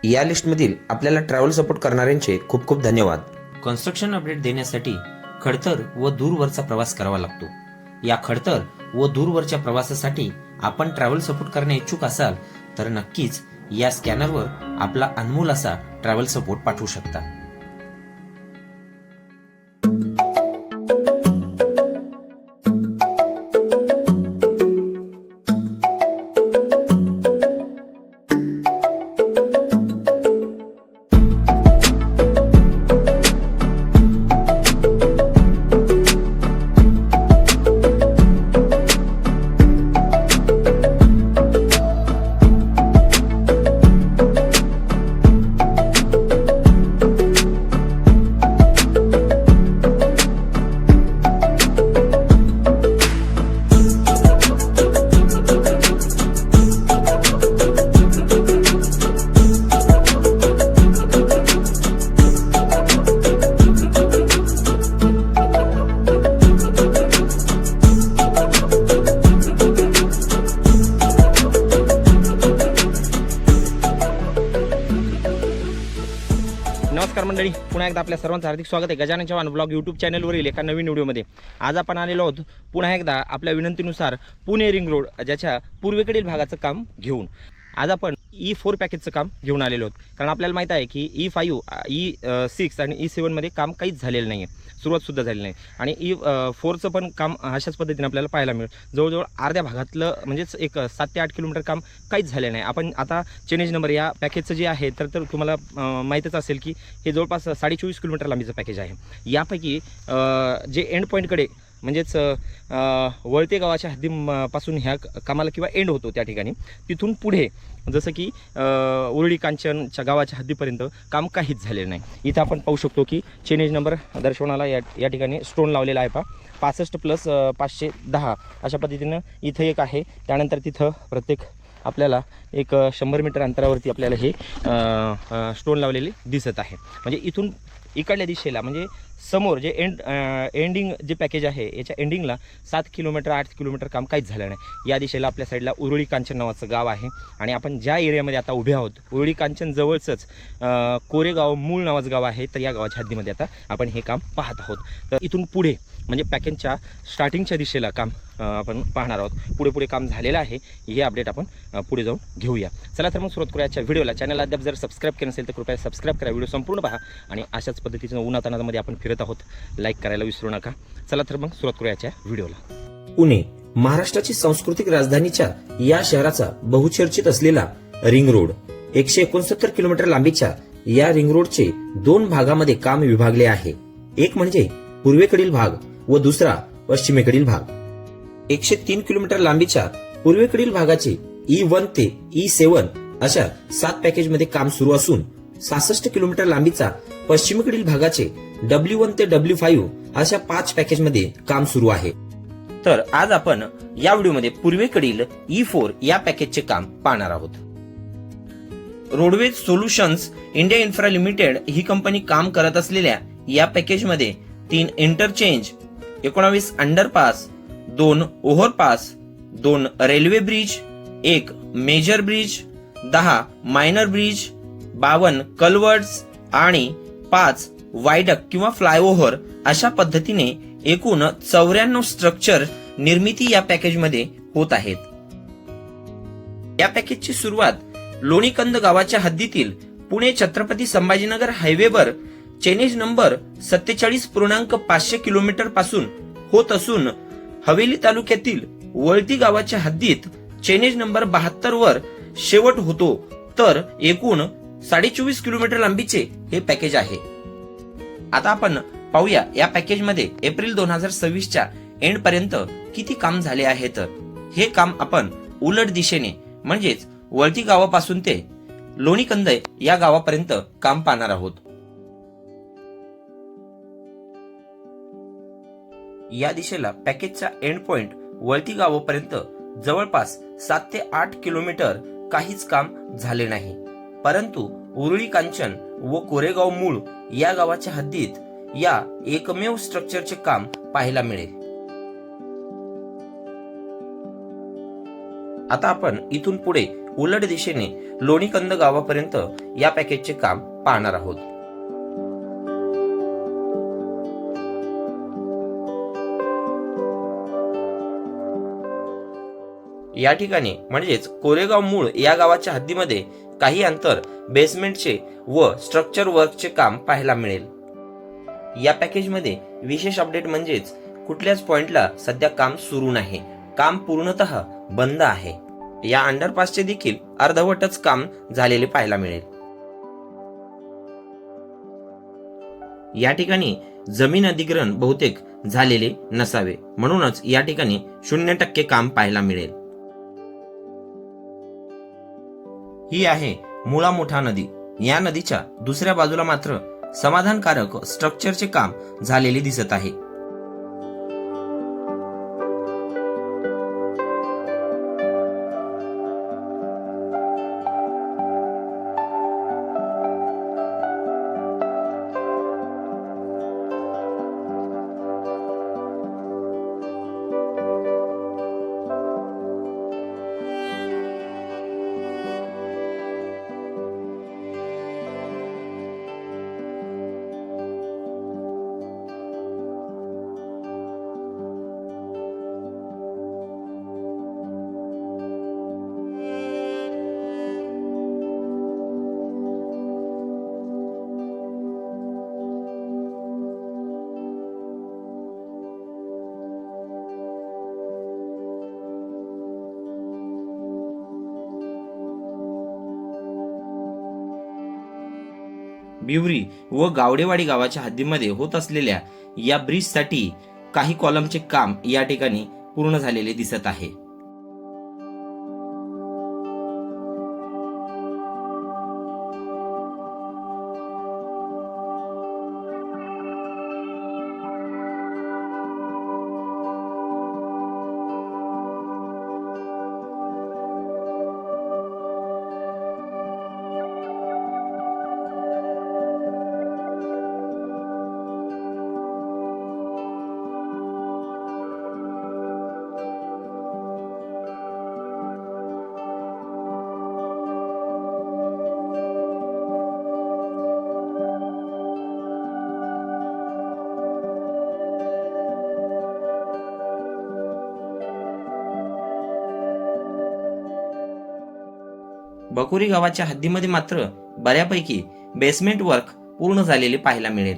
या लिस्टमधील आपल्याला ट्रॅव्हल सपोर्ट करणाऱ्यांचे खूप खूप धन्यवाद। कन्स्ट्रक्शन अपडेट देण्यासाठी खडतर व दूरवरचा प्रवास करावा लागतो। या खडतर व दूरवरच्या प्रवासासाठी आपण ट्रॅव्हल सपोर्ट करणे इच्छुक असाल तर नक्कीच या स्कॅनरवर आपला अनमोल असा ट्रॅव्हल सपोर्ट पाठवू शकता। नमस्कार मंडळी, पुन्हा एकदा आपल्या सर्वांचं हार्दिक स्वागत आहे गजानन चव्हाण ब्लॉग यूट्यूब चॅनलवरील एका नवीन व्हिडिओमध्ये। आज आपण आलेलो आहोत पुन्हा एकदा आपल्या विनंतीनुसार पुणे रिंग रोड ज्याच्या पूर्वेकडील भागाचं काम घेऊन। आज आपण E4 पॅकेजचं काम घेऊन आलेलो आहोत, कारण आपल्याला माहिती आहे की E5, E6 आणि E7 मध्ये काम काहीच झालेलं नाही आहे, सुरुवातसुद्धा झाली नाही। आणि E4चं पण काम अशाच पद्धतीने आपल्याला पाहायला मिळेल। जवळजवळ अर्ध्या भागातलं म्हणजेच एक 7 ते 8 किलोमीटर काम काहीच झाले नाही। आपण आता चेंज नंबर या पॅकेजचं जे आहे तर तुम्हाला माहीतच असेल की हे जवळपास 24.5 किलोमीटर लांबीचं पॅकेज आहे। यापैकी जे एंड पॉईंटकडे म्हणजेच वळते गावाच्या हद्दीपासून ह्या कामाला किंवा एंड होतो त्या ठिकाणी, तिथून पुढे जसं की उरळी कांचनच्या गावाच्या हद्दीपर्यंत काम काहीच झालेलं नाही। इथं आपण पाहू शकतो की चेनेज नंबर दर्शवणाला या ठिकाणी स्टोन लावलेला आहे। 65 + 510 अशा पद्धतीनं इथं एक आहे। त्यानंतर तिथं प्रत्येक आपल्याला एक 100 मीटर अंतरावरती आपल्याला हे स्टोन लावलेले दिसत आहे। म्हणजे इथून इकडल्या दिशेला म्हणजे समोर जे एंडिंग जे पॅकेज आहे याच्या एंडिंगला 7 किलोमीटर 8 किलोमीटर काम काहीच झालं नाही। या दिशेला आपल्या साईडला उरुळी कांचन नावाचं गाव आहे आणि आपण ज्या एरियामध्ये आता उभे आहोत उरुळी कांचन जवळच कोरेगाव मूळ नावाचं गाव आहे। तर या गावाच्या हद्दीमध्ये आता आपण हे काम पाहत आहोत। तर इथून पुढे म्हणजे पॅकेजच्या स्टार्टिंगच्या दिशेला काम आपण पाहणार आहोत। पुढे काम झालेलं आहे, हे अपडेट आपण पुढे जाऊन घेऊया। चला तर मग सुरुवात करूया आजच्या व्हिडिओला। चॅनलला अद्याप जर सबस्क्राईब केलं नसेल तर कृपया सबस्क्राईब करा, व्हिडिओ संपूर्ण पहा आणि अशाच पद्धतीनं उन्हातानामध्ये आपण फिरत आहोत, लाईक करायला विसरू नका। चला तर मग सुरुवात करूया आजच्या व्हिडिओला। पुणे महाराष्ट्राची सांस्कृतिक राजधानीच्या या शहराचा बहुचर्चित असलेला रिंग रोड 169 किलोमीटर लांबीच्या या रिंग रोडचे 2 भागामध्ये काम विभागले आहे। एक म्हणजे पूर्वेकडील भाग व दुसरा पश्चिमेकडील भाग। 103 किलोमीटर लांबीच्या पूर्वेकडील भागाचे E1 ते E7 अशा 7 पॅकेजमध्ये काम सुरू असून 66 किलोमीटर लांबीचा पश्चिमेकडील भागाचे W1 ते W5 अशा 5 पॅकेजमध्ये काम सुरू आहे। तर आज आपण या व्हिडिओमध्ये पूर्वेकडील E4 या पॅकेजचे काम पाहणार आहोत। Roadways Solutions India Infra Limited ही कंपनी काम करत असलेल्या या पॅकेजमध्ये 3 interchange, 19 underpass, 2 overpass, 2 railway bridge, 1 major bridge, 10 minor bridge, 52 culverts आणि 5 वायडक्ट किंवा फ्लायओव्हर अशा पद्धतीने एकूण 94 स्ट्रक्चर निर्मिती या पॅकेजमध्ये होत आहेत। या पॅकेजची सुरुवात लोणीकंद गावाच्या हद्दीतील पुणे छत्रपती संभाजीनगर हायवेवर चेनेज नंबर 47.500 किलोमीटर पासून होत असून हवेली तालुक्यातील वळती गावाच्या हद्दीत चेनेज नंबर 72 वर शेवट होतो। तर एकूण 24.5 किलोमीटर लांबीचे हे पॅकेज आहे। आता आपण पाहूया या पॅकेजमध्ये एप्रिल 2026च्या एंड पर्यंत किती काम झाले आहे। तर हे काम आपण उलट दिशेने म्हणजेच वळती गावापासून ते लोणीकंद या गावापर्यंत काम पाहणार आहोत। या दिशेला पॅकेजचा एंड पॉइंट वळती गावापर्यंत जवळपास 7 ते 8 किलोमीटर काहीच काम झाले नाही, परंतु उरुळी कांचन व कोरेगाव मूळ या गावाच्या हद्दीत या एकमेव स्ट्रक्चरचे काम पाहायला मिळेल। आता आपण इथून पुढे उलट दिशेने लोणीकंद गावापर्यंत या पॅकेजचे काम पाहणार आहोत. या ठिकाणी म्हणजेच कोरेगाव मूळ या गावाच्या हद्दीमध्ये काही अंतर बेसमेंटचे व स्ट्रक्चर वर्कचे काम पाहायला मिळेल. या पॅकेजमध्ये विशेष अपडेट म्हणजेच कुठल्याच पॉइंटला सध्या काम सुरू नाही, काम पूर्णतः बंद आहे. या अंडरपासचे देखील अर्धवटच काम झालेले पाहायला मिळेल. या ठिकाणी जमीन अधिग्रहण बहुतेक झालेले नसावे, म्हणूनच या ठिकाणी 0% काम पाहायला मिळेल. ही आहे मुळा मोठा नदी. या नदीच्या दुसऱ्या बाजूला मात्र समाधानकारक स्ट्रक्चरचे काम झालेले दिसत आहे. बिवरी व गावडेवाडी गावाच्या हद्दीमध्ये होत असलेल्या या ब्रिजसाठी काही कॉलमचे काम या ठिकाणी पूर्ण झालेले दिसत आहे. बकोरी गावाच्या हद्दीमध्ये मात्र बऱ्यापैकी बेसमेंट वर्क पूर्ण झालेले पाहायला मिळेल.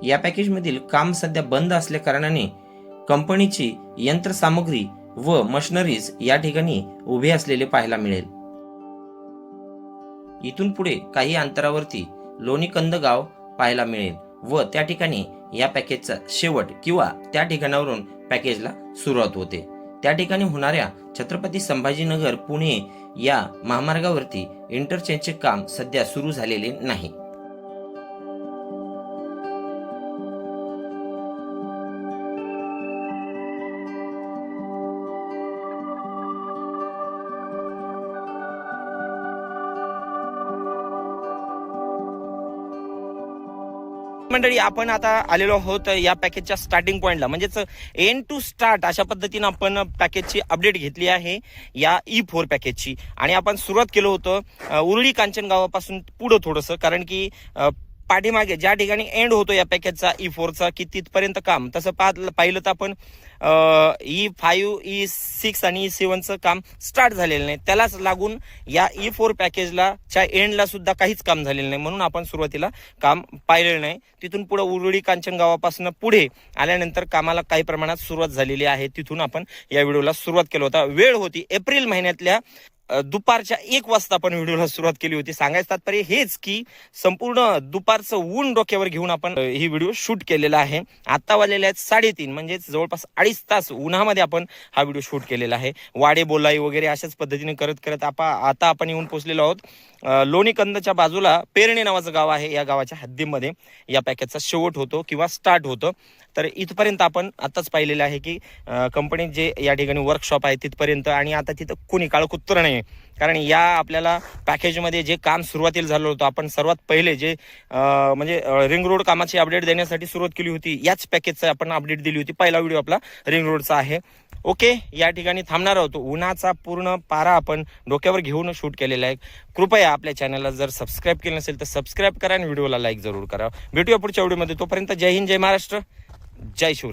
या पॅकेजमधील काम सध्या बंद असल्या कारणाने कंपनीची यंत्रसामुग्री व मशिनरीज या ठिकाणी उभे असलेले पाहायला मिळेल. इथून पुढे काही अंतरावरती लोणीकंद गाव पाहायला मिळेल व त्या ठिकाणी या पॅकेजचा शेवट किंवा त्या ठिकाणावरून पॅकेजला सुरुवात होते. त्या ठिकाणी होणाऱ्या छत्रपती संभाजीनगर पुणे या महामार्गावरती इंटरचेंजचे काम सध्या सुरू झालेले नाही. मंडळी, आपण आता आलेलो आहोत या पॅकेजच्या स्टार्टिंग पॉइंटला, म्हणजेच एंड टू स्टार्ट अशा पद्धतीने आपण पॅकेजची अपडेट घेतली आहे या E4 पॅकेजची. आणि आपण सुरुवात केलं होतं उरळी कांचन गावापासून पुढं थोडंसं, कारण की पाठीमागे ज्या ठिकाणी एंड होतो या पॅकेजचा E4चा की तिथपर्यंत काम तसं पाहिलं तर आपण E5, E6 आणि E7चं काम स्टार्ट झालेलं नाही. त्यालाच लागून या E4 पॅकेजला च्या एंडला सुद्धा काहीच काम झालेलं नाही, म्हणून आपण सुरुवातीला काम पाहिलेलं नाही. तिथून पुढे उरुळी कांचन गावापासून पुढे आल्यानंतर कामाला काही प्रमाणात सुरुवात झालेली आहे. तिथून आपण या व्हिडिओला सुरुवात केलं होता. वेळ होती एप्रिल महिन्यातल्या दुपारच्या 1 वाजता आपण व्हिडिओला सुरुवात केली होती. सांगायचं तात्पर्य हेच की संपूर्ण दुपारचं ऊन डोक्यावर घेऊन आपण ही व्हिडिओ शूट केलेला आहे. आता वाजलेले आहेत 3:30, म्हणजेच जवळपास 2.5 तास उन्हामध्ये आपण हा व्हिडिओ शूट केलेला आहे. वाडे बोलाई वगैरे अशाच पद्धतीने करत करत आता आपण येऊन पोहोचलेलो आहोत लोणीकंदच्या बाजूला पेरणे नावाचं गाव आहे. या गावाच्या हद्दीमध्ये या पॅकेजचा शेवट होतो किंवा स्टार्ट होतो. तर इथपर्यंत आपण आताच पाहिलेलं आहे की कंपनी जे या ठिकाणी वर्कशॉप आहे तिथपर्यंत, आणि आता तिथं कोणी काळकुत्र नाही. आहे. कारण या आपल्याला पॅकेजमध्ये जे काम सुरुवातीला झालं होतं, आपण सर्वात पहिले जे म्हणजे रिंग रोड कामाची अपडेट देण्यासाठी सुरुवात केली होती, याच पॅकेजचा आपण अपडेट दिली होती. पहिला व्हिडिओ आपला रिंग रोडचा आहे. ओके, या ठिकाणी थांबणार आहोत. उन्हाचा पूर्ण पारा आपण डोक्यावर घेऊन शूट केलेला आहे. कृपया आपल्या चॅनलला जर सबस्क्राईब केलं नसेल तर सबस्क्राईब करा आणि व्हिडिओला लाईक जरूर करा. भेटूया पुढच्या व्हिडिओमध्ये. तोपर्यंत जय हिंद, जय महाराष्ट्र, जय शिवराय.